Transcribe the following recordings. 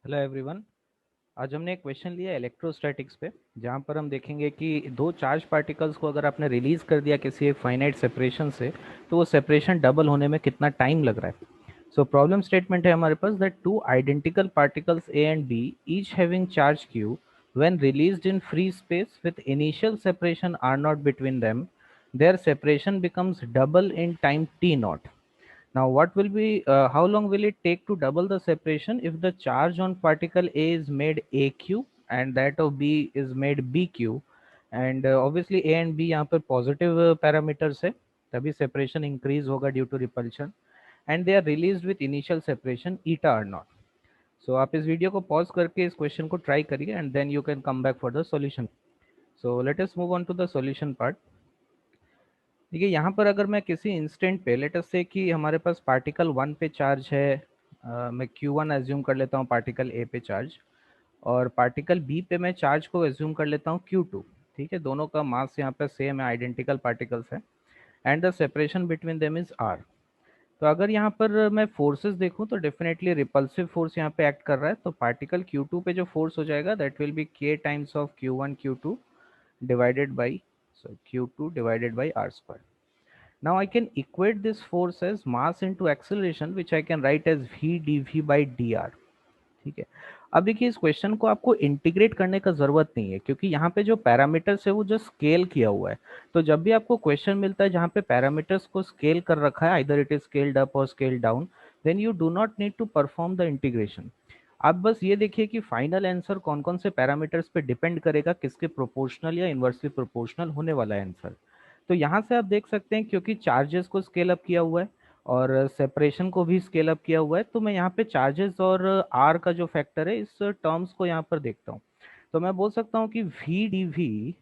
Hello everyone. आज हमने एक क्वेश्चन लिया इलेक्ट्रोस्टैटिक्स पे, जहाँ पर हम देखेंगे कि दो चार्ज पार्टिकल्स को अगर आपने रिलीज कर दिया किसी एक फाइनाइट सेपरेशन से, तो वो सेपरेशन डबल होने में कितना टाइम लग रहा है। सो प्रॉब्लम स्टेटमेंट है हमारे पास that two identical particles A and B each having charge q when released in free space with initial separation r naught between them, their separation becomes double in time t naught. Now, what will be, how long will it take to double the separation if the charge on particle A is made AQ and that of B is made BQ? And obviously A and B यहाँ पर positive parameters है, तभी separation increase होगा due to repulsion, and they are released with initial separation eta r naught. So आप इस video को pause करके इस क्वेश्चन को ट्राई करिए and then you can come back for the solution. So let us move on to the solution part. देखिए यहाँ पर अगर मैं किसी इंस्टेंट पे लेट अस से कि हमारे पास पार्टिकल वन पे चार्ज है, मैं क्यू वन एज्यूम कर लेता हूँ पार्टिकल ए पे चार्ज, और पार्टिकल बी पे मैं चार्ज को एज्यूम कर लेता हूँ क्यू टू। ठीक है, दोनों का मास यहाँ पे सेम है, आइडेंटिकल पार्टिकल्स है, and the separation between them is R. तो अगर यहाँ पर मैं फोर्सेस देखूँ तो डेफिनेटली रिपल्सिव फोर्स यहाँ पे एक्ट कर रहा है, तो पार्टिकल क्यू टू पे जो फोर्स हो जाएगा that will be K times of Q one Q two divided by Q two divided by R square. Now I can equate this force as mass into acceleration, which I can write as v dv by dr. ठीक है, अब देखिए इस question को आपको integrate करने का जरूरत नहीं है, क्योंकि यहाँ पे जो पैरामीटर्स है वो जो स्केल किया हुआ है। तो जब भी आपको क्वेश्चन मिलता है जहाँ पे पैरामीटर्स को स्केल कर रखा है, either it is scaled up और scaled down, then you do not need to perform the integration. आप बस ये देखिए कि फाइनल आंसर कौन कौन से पैरामीटर्स पे डिपेंड करेगा, किसके प्रोपोर्शनल या इन्वर्सली प्रोपोर्शनल होने वाला है आंसर। तो यहाँ से आप देख सकते हैं क्योंकि चार्जेस को स्केल अप किया हुआ है और सेपरेशन को भी स्केल अप किया हुआ है, तो मैं यहाँ पे चार्जेस और आर का जो फैक्टर है इस टर्म्स को यहाँ पर देखता हूँ। तो मैं बोल सकता हूँ कि V D V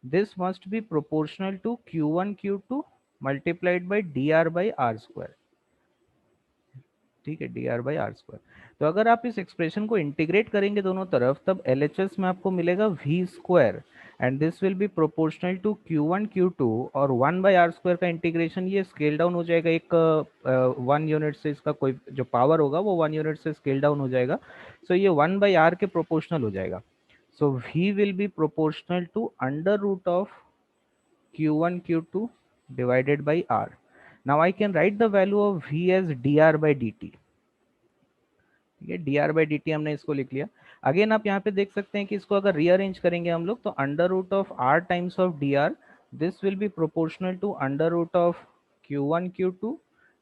this must be proportional to Q one Q two multiplied by D R by R square. ठीक है, D R by R square. तो अगर आप इस एक्सप्रेशन को इंटीग्रेट करेंगे दोनों तरफ, तब एल एच एस में आपको मिलेगा V square, and this will be proportional to Q one Q two, और वन बाई आर स्क्वायर का इंटीग्रेशन ये स्केल डाउन हो जाएगा, एक वन यूनिट से इसका कोई जो पावर होगा वो वन यूनिट से स्केल डाउन हो जाएगा। सो ये वन बाई आर के प्रोपोर्शनल हो जाएगा। So we will be proportional to under root of Q one Q two divided by R. Now I can write the value of V as D R by D T. ठीक है, D R by D T हमने इसको लिख लिया। Again आप यहाँ पे देख सकते हैं कि इसको अगर रीअरेंज करेंगे हम लोग, तो under root of R times of D R, this will be proportional to under root of Q one Q two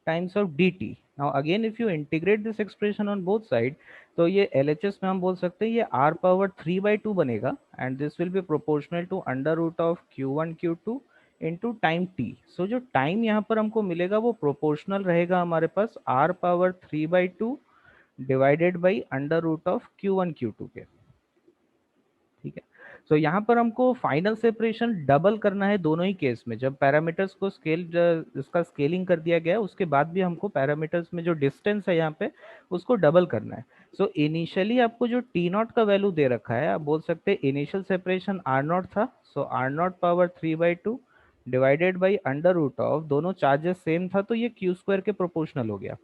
times of D T. Now again if you integrate this expression on both side, तो ये L H S में हम बोल सकते हैं ये R power three by two बनेगा, and this will be proportional to under root of Q one Q two into time T. So जो टाइम यहाँ पर हमको मिलेगा वो प्रोपोर्शनल रहेगा हमारे पास R power three by two divided by under root of Q one Q two K. ठीक है, सो यहाँ पर हमको फाइनल सेपरेशन डबल करना है दोनों ही केस में। जब पैरामीटर्स को स्केल इसका स्केलिंग कर दिया गया उसके बाद भी हमको पैरामीटर्स में जो डिस्टेंस है यहाँ पे उसको डबल करना है। सो इनिशियली आपको जो टी नॉट का वैल्यू दे रखा है, आप बोल सकते हैं इनिशियल सेपरेशन आर नॉट था, so R not power three by two divided by under root of, दोनों चार्जेस सेम था तो ये क्यू स्क्वायर के प्रोपोर्शनल हो गया।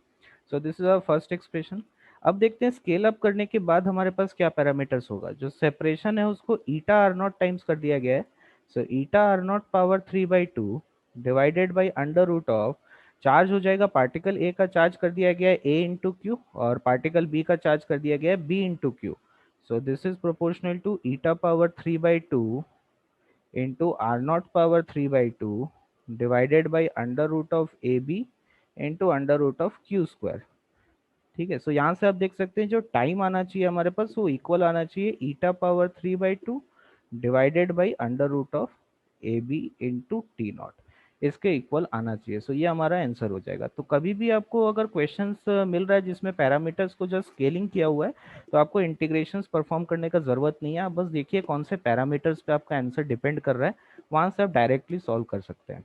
So this is our first expression. अब देखते हैं स्केल अप करने के बाद हमारे पास क्या पैरामीटर्स होगा। जो सेपरेशन है उसको ईटा आर नॉट टाइम्स कर दिया गया है, so eta R not power three by two divided by under root of, charge हो जाएगा पार्टिकल ए का चार्ज कर दिया गया है ए इंटू क्यू, और पार्टिकल बी का चार्ज कर दिया गया है B into Q. So this is proportional to eta power three by two into R not power three by two divided by under root of A B into under root of Q square. ठीक है, सो यहाँ से आप देख सकते हैं जो time आना चाहिए हमारे पास वो इक्वल आना चाहिए eta power three by two divided by under root of A B into T not, इसके इक्वल आना चाहिए। सो ये हमारा आंसर हो जाएगा। तो कभी भी आपको अगर क्वेश्चंस मिल रहा है जिसमें पैरामीटर्स को जो स्केलिंग किया हुआ है, तो आपको इंटीग्रेशंस परफॉर्म करने का जरूरत नहीं है। आप बस देखिए कौन से पैरामीटर्स पे आपका आंसर डिपेंड कर रहा है, वहां से आप डायरेक्टली सॉल्व कर सकते हैं।